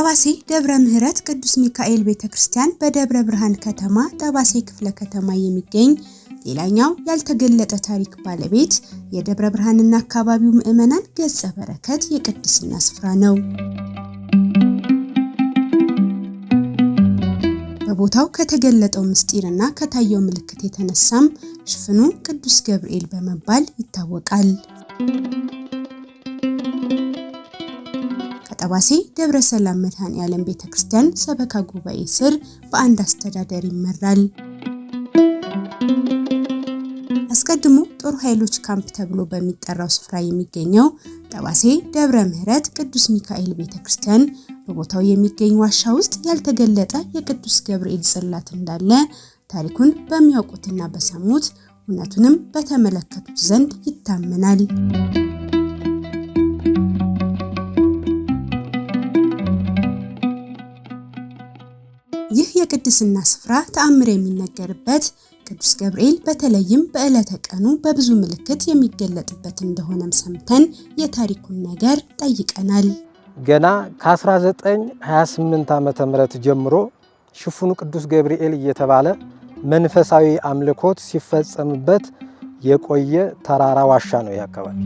ጠባሴ ደብረ ምህረት ቅዱስ ሚካኤል ቤተክርስቲያን በደብረ ብርሃን ከተማ ጠባሴ ክፍለ ከተማ የሚገኝ ሌላኛው ያልተገለጠ ታሪክ ባለቤት የደብረ ብርሃንና አካባቢው ምዕመናን ገጸ በረከት የቅድስና ስፍራ ነው። በቦታው ከተገለጠው ምስጢርና ከታየው ምልክት የተነሳም ሽፍኑ ቅዱስ ገብርኤል በመባል ይታወቃል። ጠባሴ ደብረ ሰላም መድኃኔዓለም ቤተክርስቲያን ሰበካ ጉባኤ ስር በአንድ አስተዳደር ይመራል። አስቀድሞ ጦር ኃይሎች ካምፕ ተብሎ በሚጠራው ስፍራ የሚገኘው ጠባሴ ደብረ ምህረት ቅዱስ ሚካኤል ቤተክርስቲያን በቦታው የሚገኝ ዋሻ ውስጥ ያልተገለጠ የቅዱስ ገብርኤል ጽላት እንዳለ ታሪኩን በሚያውቁትና በሰሙት እውነቱንም በተመለከቱት ዘንድ ይታመናል። ይህ የቅድስና ስፍራ ተአምር የሚነገርበት ቅዱስ ገብርኤል በተለይም በዕለተ ቀኑ በብዙ ምልክት የሚገለጥበት እንደሆነም ሰምተን የታሪኩን ነገር ጠይቀናል። ገና ከ1928 ዓመተ ምህረት ጀምሮ ሽፍኑ ቅዱስ ገብርኤል እየተባለ መንፈሳዊ አምልኮት ሲፈጸምበት የቆየ ተራራ ዋሻ ነው ያከባቢ።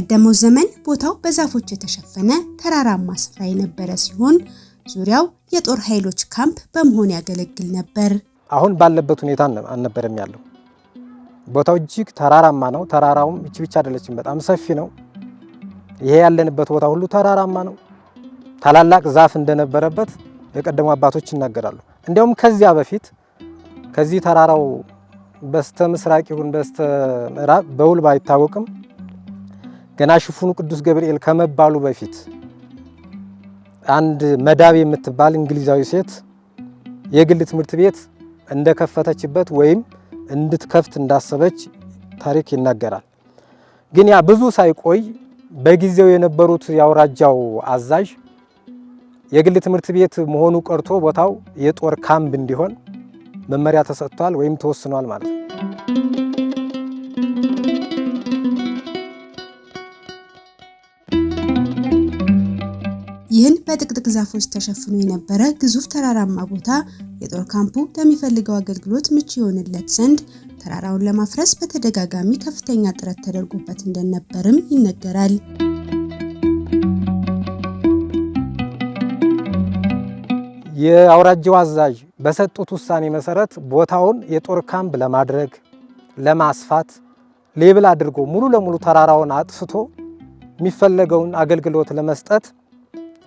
በቀደመው ዘመን ቦታው በዛፎች የተሸፈነ ተራራማ ስፍራ የነበረ ሲሆን ዙሪያው የጦር ኃይሎች ካምፕ በመሆን ያገለግል ነበር። አሁን ባለበት ሁኔታ አልነበረም ያለው። ቦታው እጅግ ተራራማ ነው። ተራራውም እቺ ብቻ አይደለችም፣ በጣም ሰፊ ነው። ይሄ ያለንበት ቦታ ሁሉ ተራራማ ነው። ታላላቅ ዛፍ እንደነበረበት የቀደሙ አባቶች ይናገራሉ። እንዲያውም ከዚያ በፊት ከዚህ ተራራው በስተ ምስራቅ ይሁን በስተ ምዕራብ በውል ባይታወቅም ገና ሽፍኑ ቅዱስ ገብርኤል ከመባሉ በፊት አንድ መዳብ የምትባል እንግሊዛዊ ሴት የግል ትምህርት ቤት እንደከፈተችበት ወይም እንድትከፍት እንዳሰበች ታሪክ ይናገራል። ግን ያ ብዙ ሳይቆይ በጊዜው የነበሩት የአውራጃው አዛዥ የግል ትምህርት ቤት መሆኑ ቀርቶ ቦታው የጦር ካምፕ እንዲሆን መመሪያ ተሰጥቷል ወይም ተወስኗል ማለት ነው። ይህን በጥቅጥቅ ዛፎች ተሸፍኖ የነበረ ግዙፍ ተራራማ ቦታ የጦር ካምፑ ለሚፈልገው አገልግሎት ምቹ ይሆንለት ዘንድ ተራራውን ለማፍረስ በተደጋጋሚ ከፍተኛ ጥረት ተደርጎበት እንደነበርም ይነገራል። የአውራጃው አዛዥ በሰጡት ውሳኔ መሰረት ቦታውን የጦር ካምፕ ለማድረግ ለማስፋት ሌብል አድርጎ ሙሉ ለሙሉ ተራራውን አጥፍቶ የሚፈለገውን አገልግሎት ለመስጠት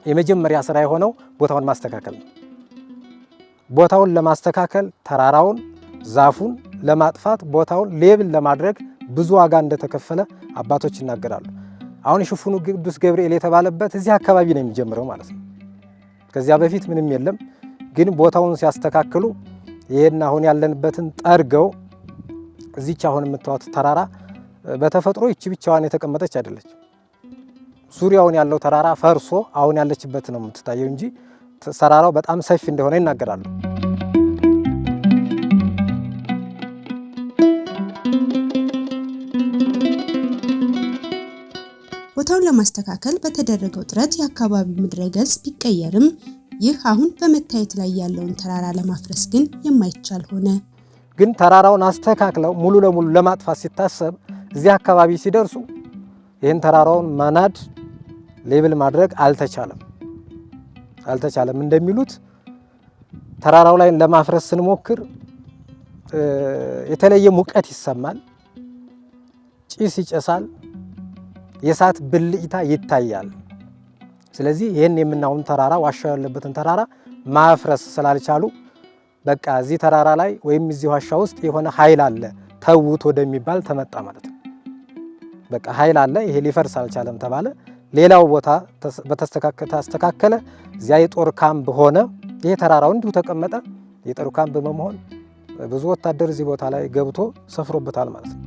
የመጀመሪያ ስራ የሆነው ቦታውን ማስተካከል ነው። ቦታውን ለማስተካከል ተራራውን፣ ዛፉን ለማጥፋት ቦታውን ሌብል ለማድረግ ብዙ ዋጋ እንደተከፈለ አባቶች ይናገራሉ። አሁን ሽፍኑ ቅዱስ ገብርኤል የተባለበት እዚህ አካባቢ ነው የሚጀምረው ማለት ነው። ከዚያ በፊት ምንም የለም። ግን ቦታውን ሲያስተካክሉ ይሄን አሁን ያለንበትን ጠርገው እዚች አሁን የምታዩት ተራራ በተፈጥሮ ይቺ ብቻዋን የተቀመጠች አይደለች። ዙሪያውን ያለው ተራራ ፈርሶ አሁን ያለችበት ነው የምትታየው እንጂ ተራራው በጣም ሰፊ እንደሆነ ይናገራሉ። ቦታውን ለማስተካከል በተደረገው ጥረት የአካባቢው ምድረ ገጽ ቢቀየርም ይህ አሁን በመታየት ላይ ያለውን ተራራ ለማፍረስ ግን የማይቻል ሆነ። ግን ተራራውን አስተካክለው ሙሉ ለሙሉ ለማጥፋት ሲታሰብ እዚህ አካባቢ ሲደርሱ ይህን ተራራውን መናድ ሌብል ማድረግ አልተቻለም። እንደሚሉት ተራራው ላይ ለማፍረስ ስንሞክር የተለየ ሙቀት ይሰማል፣ ጭስ ይጨሳል፣ የእሳት ብልጭታ ይታያል። ስለዚህ ይህን የምናውን ተራራ ዋሻው ያለበትን ተራራ ማፍረስ ስላልቻሉ በቃ እዚህ ተራራ ላይ ወይም እዚህ ዋሻ ውስጥ የሆነ ኃይል አለ ተውት ወደሚባል ተመጣ ማለት ነው። በቃ ኃይል አለ፣ ይሄ ሊፈርስ አልቻለም ተባለ። ሌላው ቦታ በተስተካከለ እዚያ የጦር ካምፕ ሆነ። ይሄ ተራራው እንዲሁ ተቀመጠ። የጦር ካምፕ በመሆን ብዙ ወታደር እዚህ ቦታ ላይ ገብቶ ሰፍሮበታል ማለት ነው።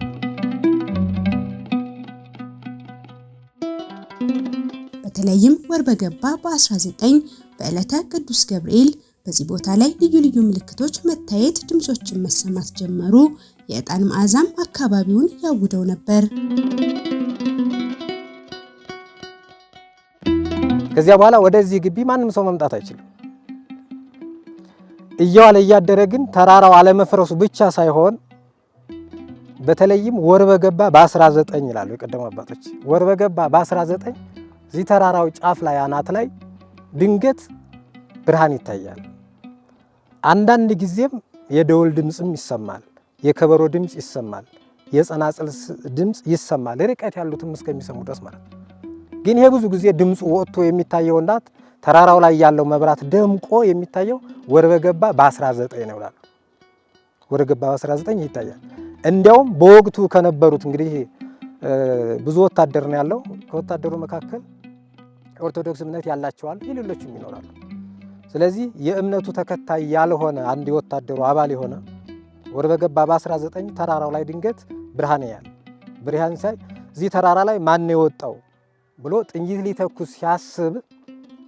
በተለይም ወር በገባ በ19 በዕለተ ቅዱስ ገብርኤል በዚህ ቦታ ላይ ልዩ ልዩ ምልክቶች መታየት፣ ድምጾችን መሰማት ጀመሩ። የዕጣን መዓዛም አካባቢውን ያውደው ነበር። ከዚያ በኋላ ወደዚህ ግቢ ማንም ሰው መምጣት አይችልም። እያዋለ እያደረ ግን ተራራው አለመፍረሱ ብቻ ሳይሆን በተለይም ወር በገባ በ19 ይላሉ የቀደሙ አባቶች። ወር በገባ በ19 እዚህ ተራራው ጫፍ ላይ አናት ላይ ድንገት ብርሃን ይታያል። አንዳንድ ጊዜም የደወል ድምጽም ይሰማል፣ የከበሮ ድምጽ ይሰማል፣ የጸናጽል ድምጽ ይሰማል፣ ርቀት ያሉትም እስከሚሰሙ ድረስ ማለት ነው። ግን ይሄ ብዙ ጊዜ ድምጹ ወጥቶ የሚታየውና ተራራው ላይ ያለው መብራት ደምቆ የሚታየው ወር በገባ በ19 ነው ይላሉ። ወር በገባ በ19 ይታያል። እንዲያውም በወቅቱ ከነበሩት እንግዲህ ብዙ ወታደር ነው ያለው። ከወታደሩ መካከል ኦርቶዶክስ እምነት ያላቸው አሉ፣ የሌሎችም ይኖራሉ። ስለዚህ የእምነቱ ተከታይ ያልሆነ አንድ የወታደሩ አባል የሆነ ወር በገባ በ19 ተራራው ላይ ድንገት ብርሃን ያያል። ብርሃን ሳይ እዚህ ተራራ ላይ ማን ነው የወጣው ብሎ ጥይት ሊተኩስ ሲያስብ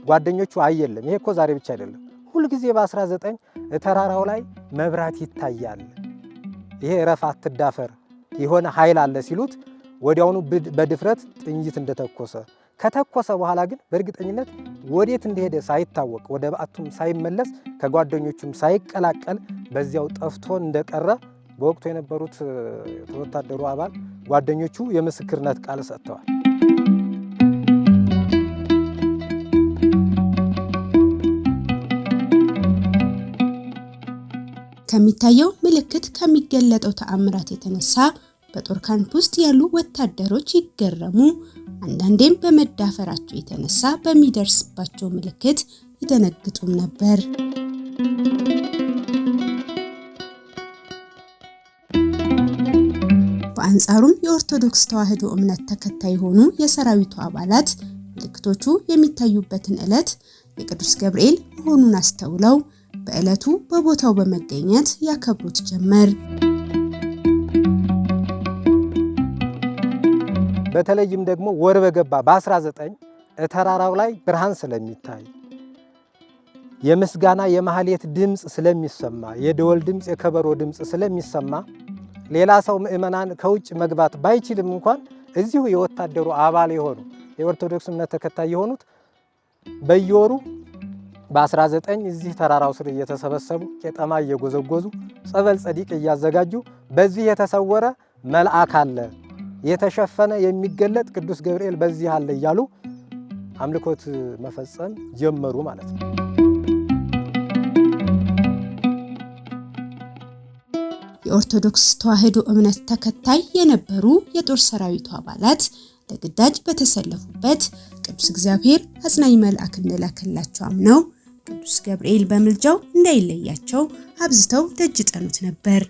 ጓደኞቹ አየለም። ይሄ እኮ ዛሬ ብቻ አይደለም፣ ሁልጊዜ በ19 ተራራው ላይ መብራት ይታያል፣ ይሄ እረፍ አትዳፈር የሆነ ኃይል አለ ሲሉት ወዲያውኑ በድፍረት ጥይት እንደተኮሰ ከተኮሰ በኋላ ግን በእርግጠኝነት ወዴት እንደሄደ ሳይታወቅ ወደ በዓቱም ሳይመለስ ከጓደኞቹም ሳይቀላቀል በዚያው ጠፍቶ እንደቀረ በወቅቱ የነበሩት ወታደሩ አባል ጓደኞቹ የምስክርነት ቃል ሰጥተዋል። ከሚታየው ምልክት ከሚገለጠው ተአምራት የተነሳ በጦር ካምፕ ውስጥ ያሉ ወታደሮች ይገረሙ፣ አንዳንዴም በመዳፈራቸው የተነሳ በሚደርስባቸው ምልክት ይደነግጡም ነበር። በአንጻሩም የኦርቶዶክስ ተዋሕዶ እምነት ተከታይ የሆኑ የሰራዊቱ አባላት ምልክቶቹ የሚታዩበትን ዕለት የቅዱስ ገብርኤል መሆኑን አስተውለው በዕለቱ በቦታው በመገኘት ያከብሩት ጀመር። በተለይም ደግሞ ወር በገባ በ19 ተራራው ላይ ብርሃን ስለሚታይ የምስጋና የማህሌት ድምጽ ስለሚሰማ የደወል ድምጽ የከበሮ ድምጽ ስለሚሰማ ሌላ ሰው ምእመናን ከውጭ መግባት ባይችልም እንኳን እዚሁ የወታደሩ አባል የሆኑ የኦርቶዶክስ እምነት ተከታይ የሆኑት በየወሩ በ19 እዚህ ተራራው ስር እየተሰበሰቡ ቄጠማ እየጎዘጎዙ ጸበል ጸዲቅ እያዘጋጁ በዚህ የተሰወረ መልአክ አለ፣ የተሸፈነ የሚገለጥ ቅዱስ ገብርኤል በዚህ አለ እያሉ አምልኮት መፈጸም ጀመሩ ማለት ነው። የኦርቶዶክስ ተዋሕዶ እምነት ተከታይ የነበሩ የጦር ሰራዊቱ አባላት ለግዳጅ በተሰለፉበት ቅዱስ እግዚአብሔር አጽናኝ መልአክ እንደላከላቸው አምነው ቅዱስ ገብርኤል በምልጃው እንዳይለያቸው አብዝተው ደጅ ጠኑት ነበር።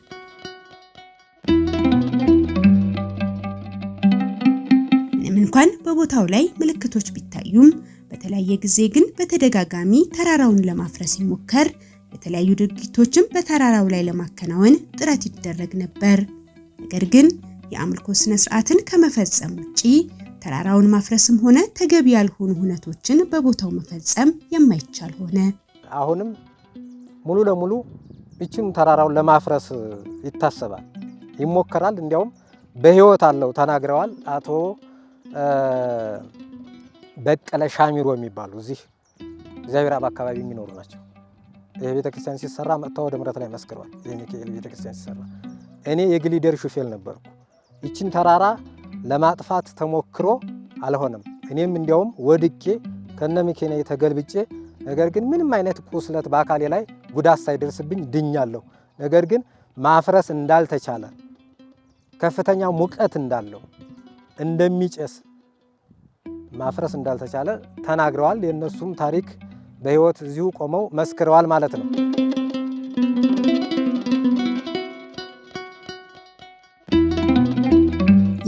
ምንም እንኳን በቦታው ላይ ምልክቶች ቢታዩም በተለያየ ጊዜ ግን በተደጋጋሚ ተራራውን ለማፍረስ ሲሞከር የተለያዩ ድርጊቶችን በተራራው ላይ ለማከናወን ጥረት ይደረግ ነበር። ነገር ግን የአምልኮ ስነ ስርዓትን ከመፈጸም ውጪ ተራራውን ማፍረስም ሆነ ተገቢ ያልሆኑ ሁነቶችን በቦታው መፈጸም የማይቻል ሆነ። አሁንም ሙሉ ለሙሉ እቺን ተራራውን ለማፍረስ ይታሰባል፣ ይሞከራል። እንዲያውም በህይወት አለው ተናግረዋል። አቶ በቀለ ሻሚሮ የሚባሉ እዚህ እግዚአብሔር አብ አካባቢ የሚኖሩ ናቸው። ይሄ ቤተክርስቲያን ሲሰራ መጥተው ወደ ምረት ላይ መስክረዋል። ይሄ ሚካኤል ቤተክርስቲያን ሲሰራ እኔ የግሊደር ሹፌል ነበርኩ። ይቺን ተራራ ለማጥፋት ተሞክሮ አልሆነም። እኔም እንዲያውም ወድቄ ከነ መኪናዬ ተገልብጬ፣ ነገር ግን ምንም አይነት ቁስለት በአካሌ ላይ ጉዳት ሳይደርስብኝ ድኛለሁ። ነገር ግን ማፍረስ እንዳልተቻለ፣ ከፍተኛ ሙቀት እንዳለው፣ እንደሚጨስ ማፍረስ እንዳልተቻለ ተናግረዋል። የነሱም ታሪክ በህይወት እዚሁ ቆመው መስክረዋል ማለት ነው።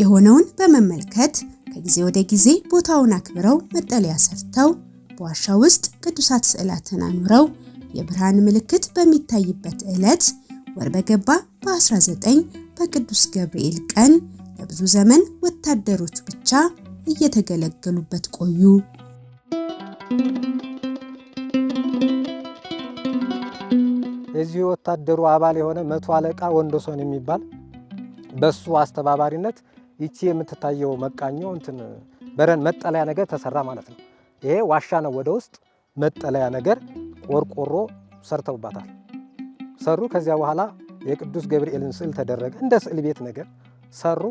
የሆነውን በመመልከት ከጊዜ ወደ ጊዜ ቦታውን አክብረው መጠለያ ሰርተው በዋሻ ውስጥ ቅዱሳት ስዕላትን አኑረው የብርሃን ምልክት በሚታይበት ዕለት ወር በገባ በ19 በቅዱስ ገብርኤል ቀን ለብዙ ዘመን ወታደሮች ብቻ እየተገለገሉበት ቆዩ። የዚህ ወታደሩ አባል የሆነ 100 አለቃ ወንዶሶን የሚባል በሱ አስተባባሪነት ይቺ የምትታየው መቃኞ እንትን በረን መጠለያ ነገር ተሰራ ማለት ነው። ይሄ ዋሻ ነው። ወደ ውስጥ መጠለያ ነገር ቆርቆሮ ሰርተውባታል ሰሩ። ከዚያ በኋላ የቅዱስ ገብርኤልን ስዕል ተደረገ። እንደ ስዕል ቤት ነገር ሰሩ።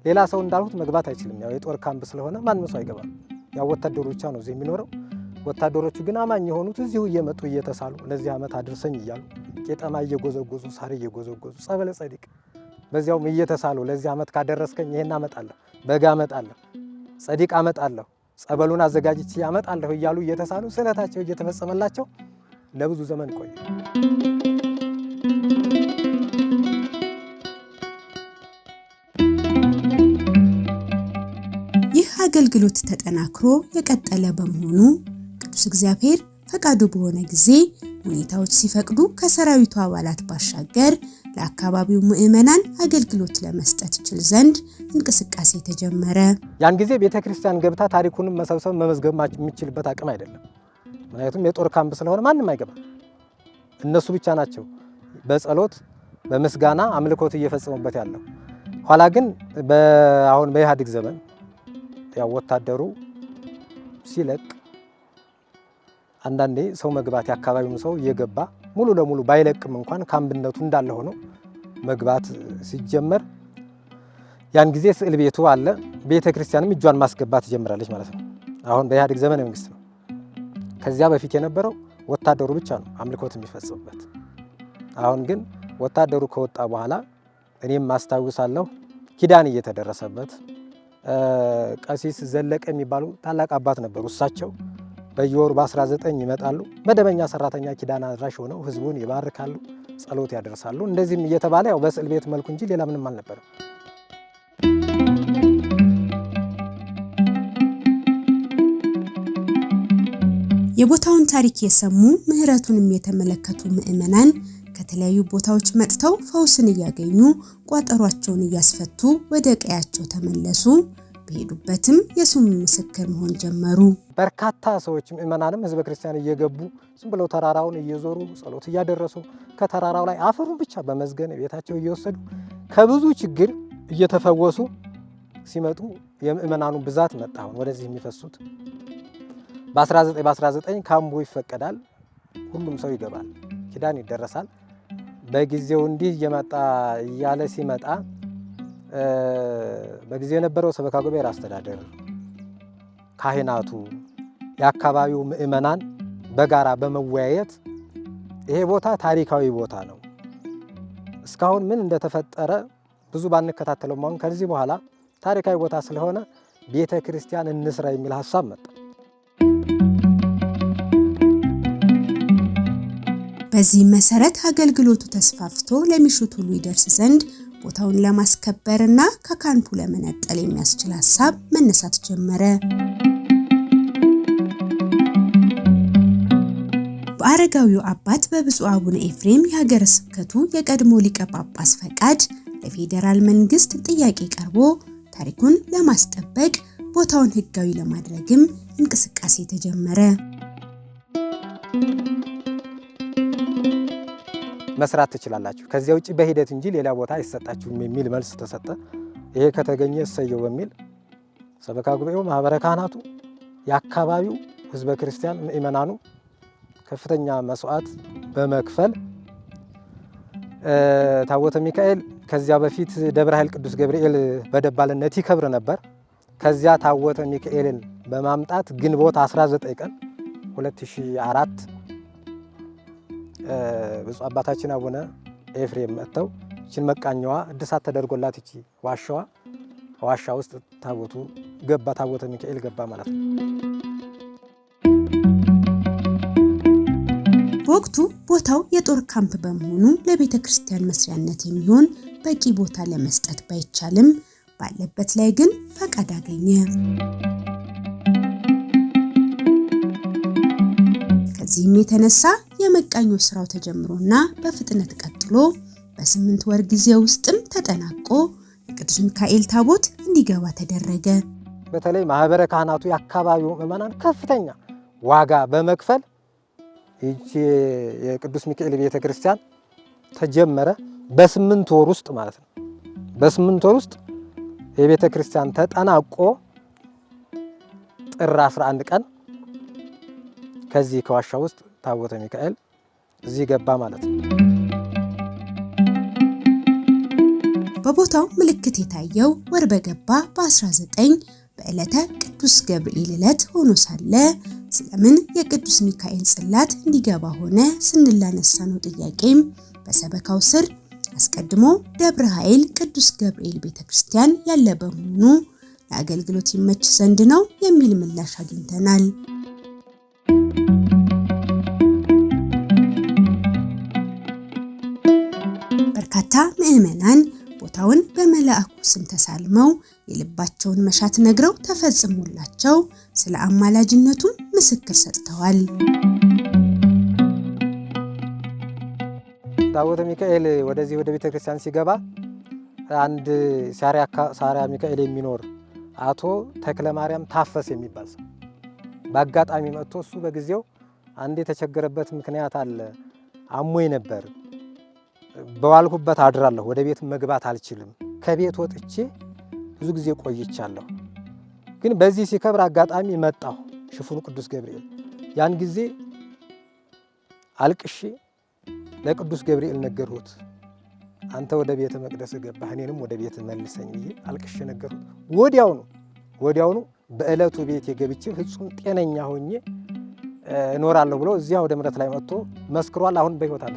ሌላ ሰው እንዳልሁት መግባት አይችልም። ያው የጦር ካምፕ ስለሆነ ማንም ሰው አይገባም። ያው ወታደሩ ብቻ ነው እዚህ የሚኖረው። ወታደሮቹ ግን አማኝ የሆኑት እዚሁ እየመጡ እየተሳሉ ለዚህ ዓመት አድርሰኝ እያሉ ቄጠማ እየጎዘጎዙ ሳር እየጎዘጎዙ ጸበለ ጸዲቅ በዚያውም እየተሳሉ ለዚህ ዓመት ካደረስከኝ ይሄን አመጣለሁ፣ በጋ አመጣለሁ፣ ጸዲቅ አመጣለሁ፣ ጸበሉን አዘጋጅቼ አመጣለሁ እያሉ እየተሳሉ ስለታቸው እየተፈጸመላቸው ለብዙ ዘመን ቆየ። ይህ አገልግሎት ተጠናክሮ የቀጠለ በመሆኑ ቅዱስ እግዚአብሔር ፈቃዱ በሆነ ጊዜ ሁኔታዎች ሲፈቅዱ ከሰራዊቱ አባላት ባሻገር ለአካባቢው ምዕመናን አገልግሎት ለመስጠት ይችል ዘንድ እንቅስቃሴ ተጀመረ። ያን ጊዜ ቤተክርስቲያን ገብታ ታሪኩንም መሰብሰብ መመዝገብ የሚችልበት አቅም አይደለም። ምክንያቱም የጦር ካምፕ ስለሆነ ማንም አይገባም። እነሱ ብቻ ናቸው በጸሎት በምስጋና አምልኮት እየፈጸሙበት ያለው። ኋላ ግን አሁን በኢህአዴግ ዘመን ያው ወታደሩ ሲለቅ አንዳንዴ ሰው መግባት የአካባቢውን ሰው እየገባ ሙሉ ለሙሉ ባይለቅም እንኳን ካምፕነቱ እንዳለ ሆኖ መግባት ሲጀመር ያን ጊዜ ስዕል ቤቱ አለ። ቤተ ክርስቲያንም እጇን ማስገባት ጀምራለች ማለት ነው። አሁን በኢህአዴግ ዘመነ መንግስት ነው። ከዚያ በፊት የነበረው ወታደሩ ብቻ ነው አምልኮት የሚፈጽምበት። አሁን ግን ወታደሩ ከወጣ በኋላ እኔም ማስታውሳለሁ ኪዳን እየተደረሰበት ቀሲስ ዘለቀ የሚባሉ ታላቅ አባት ነበሩ። እሳቸው በየወሩ በ19 ይመጣሉ። መደበኛ ሰራተኛ ኪዳን አድራሽ ሆነው ህዝቡን ይባርካሉ፣ ጸሎት ያደርሳሉ። እንደዚህም እየተባለ ያው በስዕል ቤት መልኩ እንጂ ሌላ ምንም አልነበረም። የቦታውን ታሪክ የሰሙ ምህረቱንም የተመለከቱ ምዕመናን ከተለያዩ ቦታዎች መጥተው ፈውስን እያገኙ ቋጠሯቸውን እያስፈቱ ወደ ቀያቸው ተመለሱ። በሄዱበትም የስሙ ምስክር መሆን ጀመሩ። በርካታ ሰዎች ምዕመናንም ህዝበ ክርስቲያን እየገቡ ዝም ብለው ተራራውን እየዞሩ ጸሎት እያደረሱ ከተራራው ላይ አፈሩን ብቻ በመዝገን ቤታቸው እየወሰዱ ከብዙ ችግር እየተፈወሱ ሲመጡ የምዕመናኑ ብዛት መጣ። አሁን ወደዚህ የሚፈሱት በ19 ካምቡ ይፈቀዳል። ሁሉም ሰው ይገባል፣ ኪዳን ይደረሳል። በጊዜው እንዲህ እየመጣ እያለ ሲመጣ በጊዜው የነበረው ሰበካ ጉባኤ አስተዳደር፣ ካህናቱ፣ የአካባቢው ምዕመናን በጋራ በመወያየት ይሄ ቦታ ታሪካዊ ቦታ ነው፣ እስካሁን ምን እንደተፈጠረ ብዙ ባንከታተለው አሁን ከዚህ በኋላ ታሪካዊ ቦታ ስለሆነ ቤተ ክርስቲያን እንስራ የሚል ሀሳብ መጣ። በዚህ መሰረት አገልግሎቱ ተስፋፍቶ ለሚሹት ሁሉ ይደርስ ዘንድ ቦታውን ለማስከበርና ከካምፑ ለመነጠል የሚያስችል ሀሳብ መነሳት ጀመረ። በአረጋዊው አባት በብፁዕ አቡነ ኤፍሬም የሀገረ ስብከቱ የቀድሞ ሊቀ ጳጳስ ፈቃድ ለፌዴራል መንግስት ጥያቄ ቀርቦ ታሪኩን ለማስጠበቅ ቦታውን ህጋዊ ለማድረግም እንቅስቃሴ ተጀመረ። መስራት ትችላላችሁ፣ ከዚያ ውጪ በሂደት እንጂ ሌላ ቦታ አይሰጣችሁም የሚል መልስ ተሰጠ። ይሄ ከተገኘ እሰየው በሚል ሰበካ ጉባኤው፣ ማህበረ ካህናቱ፣ የአካባቢው ህዝበ ክርስቲያን ምእመናኑ ከፍተኛ መስዋዕት በመክፈል ታቦተ ሚካኤል ከዚያ በፊት ደብረ ኃይል ቅዱስ ገብርኤል በደባልነት ይከብር ነበር። ከዚያ ታቦተ ሚካኤልን በማምጣት ግንቦት 19 ቀን 2004 ብፁዕ አባታችን አቡነ ኤፍሬም መጥተው እቺን መቃኛዋ እድሳት ተደርጎላት እቺ ዋሻ ውስጥ ታቦቱ ገባ፣ ታቦተ ሚካኤል ገባ ማለት ነው። በወቅቱ ቦታው የጦር ካምፕ በመሆኑ ለቤተ ክርስቲያን መስሪያነት የሚሆን በቂ ቦታ ለመስጠት ባይቻልም ባለበት ላይ ግን ፈቃድ አገኘ። ከዚህም የተነሳ የመቃኞ ስራው ተጀምሮና በፍጥነት ቀጥሎ በ8 ወር ጊዜ ውስጥም ተጠናቆ የቅዱስ ሚካኤል ታቦት እንዲገባ ተደረገ። በተለይ ማህበረ ካህናቱ የአካባቢው ምዕመናን ከፍተኛ ዋጋ በመክፈል ይቺ የቅዱስ ሚካኤል ቤተክርስቲያን ተጀመረ በ8 ወር ውስጥ ማለት ነው። በ8 ወር ውስጥ የቤተክርስቲያን ተጠናቆ ጥር 11 ቀን ከዚህ ከዋሻው ውስጥ ታቦተ ሚካኤል እዚህ ገባ ማለት ነው። በቦታው ምልክት የታየው ወር በገባ በ19 በዕለተ ቅዱስ ገብርኤል ዕለት ሆኖ ሳለ ስለምን የቅዱስ ሚካኤል ጽላት እንዲገባ ሆነ ስንል ላነሳነው ጥያቄም በሰበካው ስር አስቀድሞ ደብረ ኃይል ቅዱስ ገብርኤል ቤተክርስቲያን ያለ በመሆኑ ለአገልግሎት ይመች ዘንድ ነው የሚል ምላሽ አግኝተናል። በርካታ ምዕመናን ቦታውን በመልአኩ ስም ተሳልመው የልባቸውን መሻት ነግረው ተፈጽሞላቸው ስለ አማላጅነቱም ምስክር ሰጥተዋል። ታቦተ ሚካኤል ወደዚህ ወደ ቤተክርስቲያን ሲገባ አንድ ሳሪያ ሚካኤል የሚኖር አቶ ተክለ ማርያም ታፈስ የሚባል ሰው በአጋጣሚ መጥቶ እሱ በጊዜው አንድ የተቸገረበት ምክንያት አለ። አሞኝ ነበር፣ በዋልኩበት አድራለሁ፣ ወደ ቤት መግባት አልችልም፣ ከቤት ወጥቼ ብዙ ጊዜ ቆይቻለሁ፣ ግን በዚህ ሲከብር አጋጣሚ መጣሁ ሽፉኑ ቅዱስ ገብርኤል። ያን ጊዜ አልቅሼ ለቅዱስ ገብርኤል ነገርሁት፣ አንተ ወደ ቤተ መቅደስ ገባህ፣ እኔንም ወደ ቤት መልሰኝ ብዬ አልቅሼ ነገርሁት። ወዲያውኑ በዕለቱ ቤት የገብቼ ፍጹም ጤነኛ ሆኜ እኖራለሁ ብሎ እዚያ ወደ ምሕረት ላይ መጥቶ መስክሯል። አሁን በሕይወት አለ።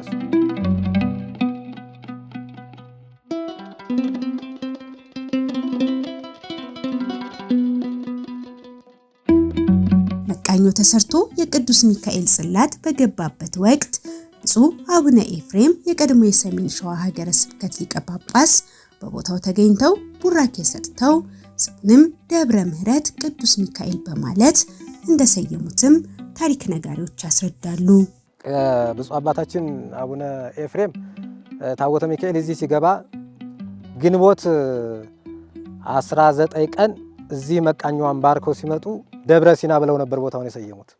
መቃኞ ተሰርቶ የቅዱስ ሚካኤል ጽላት በገባበት ወቅት ብፁዕ አቡነ ኤፍሬም የቀድሞ የሰሜን ሸዋ ሀገረ ስብከት ሊቀ ጳጳስ በቦታው ተገኝተው ቡራኬ ሰጥተው ስሙንም ደብረ ምሕረት ቅዱስ ሚካኤል በማለት እንደሰየሙትም ታሪክ ነጋሪዎች ያስረዳሉ። ብፁዕ አባታችን አቡነ ኤፍሬም ታቦተ ሚካኤል እዚህ ሲገባ ግንቦት 19 ቀን እዚህ መቃኛዋን ባርከው ሲመጡ ደብረ ሲና ብለው ነበር ቦታውን የሰየሙት።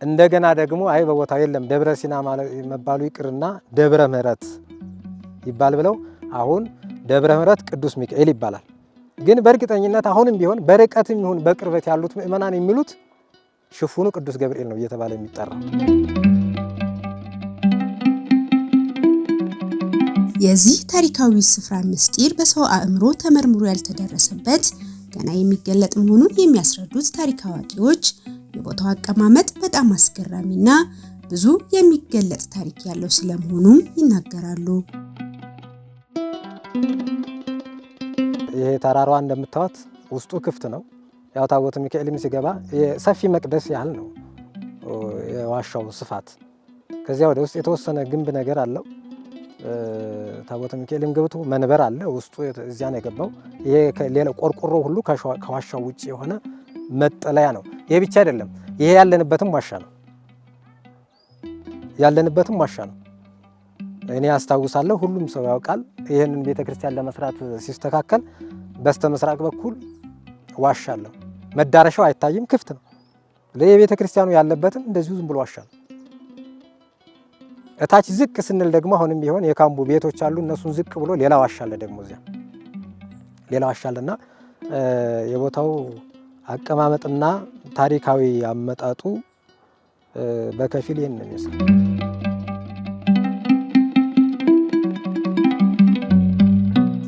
እንደገና ደግሞ አይ በቦታው የለም ደብረ ሲና መባሉ ይቅርና ደብረ ምሕረት ይባል ብለው አሁን ደብረ ምሕረት ቅዱስ ሚካኤል ይባላል። ግን በእርግጠኝነት አሁንም ቢሆን በርቀትም ይሁን በቅርበት ያሉት ምእመናን የሚሉት ሽፉኑ ቅዱስ ገብርኤል ነው እየተባለ የሚጠራው። የዚህ ታሪካዊ ስፍራ ምስጢር በሰው አእምሮ ተመርምሮ ያልተደረሰበት ገና የሚገለጥ መሆኑን የሚያስረዱት ታሪክ አዋቂዎች የቦታው አቀማመጥ በጣም አስገራሚና ብዙ የሚገለጥ ታሪክ ያለው ስለመሆኑም ይናገራሉ። ይሄ ተራራዋ እንደምታዩት ውስጡ ክፍት ነው። ያው ታቦተ ሚካኤልም ሲገባ የሰፊ መቅደስ ያህል ነው የዋሻው ስፋት። ከዚያ ወደ ውስጥ የተወሰነ ግንብ ነገር አለው። ታቦተ ሚካኤልም ገብቶ መንበር አለ ውስጡ፣ እዚያ ነው የገባው። ይሄ ሌላ ቆርቆሮ ሁሉ ከዋሻው ውጪ የሆነ መጠለያ ነው። ይሄ ብቻ አይደለም፣ ይሄ ያለንበትም ዋሻ ነው። እኔ አስታውሳለሁ፣ ሁሉም ሰው ያውቃል። ይህንን ቤተክርስቲያን ለመስራት ሲስተካከል በስተምስራቅ በኩል ዋሻ አለው። መዳረሻው አይታይም፣ ክፍት ነው። ለቤተክርስቲያኑ ያለበትም እንደዚሁ ዝም ብሎ ዋሻ ነው። እታች ዝቅ ስንል ደግሞ አሁንም ቢሆን የካምቡ ቤቶች አሉ። እነሱን ዝቅ ብሎ ሌላ ዋሻ አለ፣ ደግሞ እዚያ ሌላ ዋሻ አለና የቦታው አቀማመጥና ታሪካዊ አመጣጡ በከፊል ይህን ነው የሚመስለው።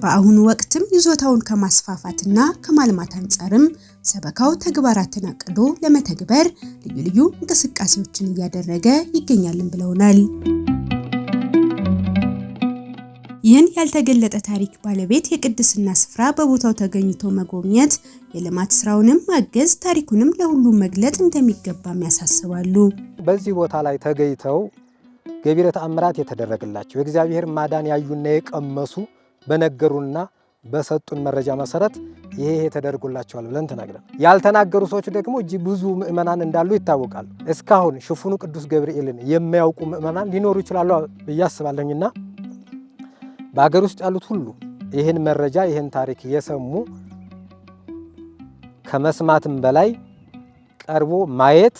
በአሁኑ ወቅትም ይዞታውን ከማስፋፋትና ከማልማት አንጻርም ሰበካው ተግባራትን አቅዶ ለመተግበር ልዩ ልዩ እንቅስቃሴዎችን እያደረገ ይገኛልን ብለውናል። ይህን ያልተገለጠ ታሪክ ባለቤት የቅድስና ስፍራ በቦታው ተገኝቶ መጎብኘት፣ የልማት ስራውንም ማገዝ፣ ታሪኩንም ለሁሉም መግለጽ እንደሚገባም ያሳስባሉ። በዚህ ቦታ ላይ ተገኝተው ገቢረ ተአምራት የተደረገላቸው የእግዚአብሔር ማዳን ያዩና የቀመሱ በነገሩና በሰጡን መረጃ መሰረት ይሄ ተደርጎላቸዋል ብለን ተናግረን፣ ያልተናገሩ ሰዎች ደግሞ እጅግ ብዙ ምእመናን እንዳሉ ይታወቃል። እስካሁን ሽፉኑ ቅዱስ ገብርኤልን የማያውቁ ምእመናን ሊኖሩ ይችላሉ ብዬ አስባለሁና በአገር ውስጥ ያሉት ሁሉ ይህን መረጃ ይህን ታሪክ የሰሙ ከመስማትም በላይ ቀርቦ ማየት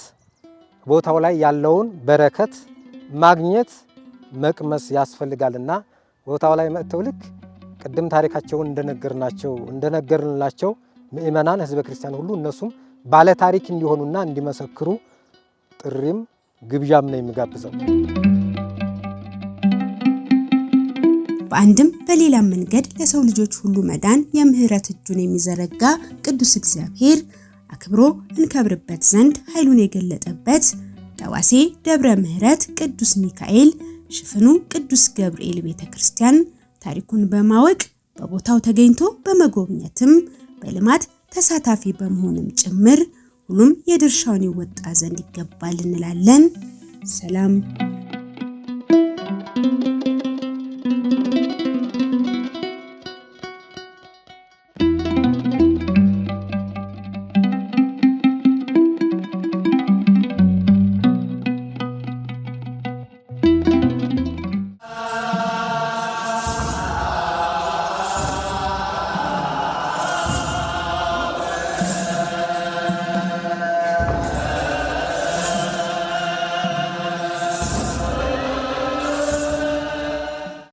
ቦታው ላይ ያለውን በረከት ማግኘት መቅመስ ያስፈልጋልና ቦታው ላይ መጥተው ልክ ቅድም ታሪካቸውን እንደነገርንላቸው ምእመናን ህዝበ ክርስቲያን ሁሉ እነሱም ባለ ታሪክ እንዲሆኑና እንዲመሰክሩ ጥሪም ግብዣም ነው የሚጋብዘው። በአንድም በሌላም መንገድ ለሰው ልጆች ሁሉ መዳን የምህረት እጁን የሚዘረጋ ቅዱስ እግዚአብሔር አክብሮ እንከብርበት ዘንድ ኃይሉን የገለጠበት ጠዋሴ ደብረ ምህረት ቅዱስ ሚካኤል ሽፍኑ ቅዱስ ገብርኤል ቤተክርስቲያን ታሪኩን በማወቅ በቦታው ተገኝቶ በመጎብኘትም በልማት ተሳታፊ በመሆንም ጭምር ሁሉም የድርሻውን ይወጣ ዘንድ ይገባል እንላለን። ሰላም